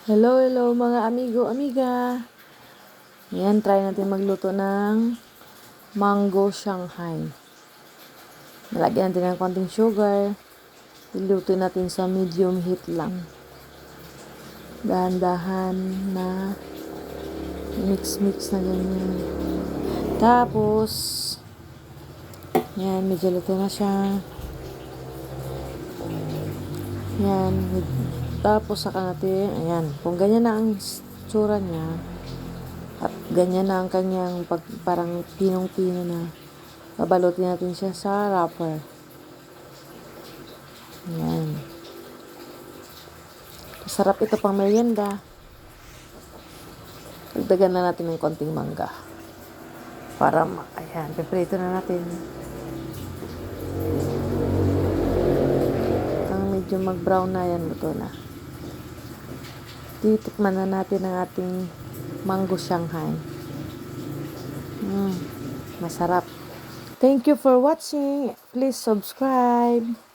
Hello, hello mga amigo, amiga. Yan, try natin magluto ng mango Shanghai. Nalagyan natin ng konting sugar. Iluto natin sa medium heat lang. Dahan-dahan na mix-mix na ganyan. Tapos, yan, medyo luto na siya. Yan, tapos saka natin, ayan, kung ganyan na ang tsura niya, at ganyan na ang kanyang parang pinong-pino na, babalutin natin siya sa wrapper. Ayan. Masarap ito pang merienda. Dagdagan na natin ng konting mangga. Para, ayan, piprito na natin. Medyo mag-brown na yan, luto na. Titikman na natin ang ating mango Shanghai. Masarap. Thank you for watching. Please subscribe.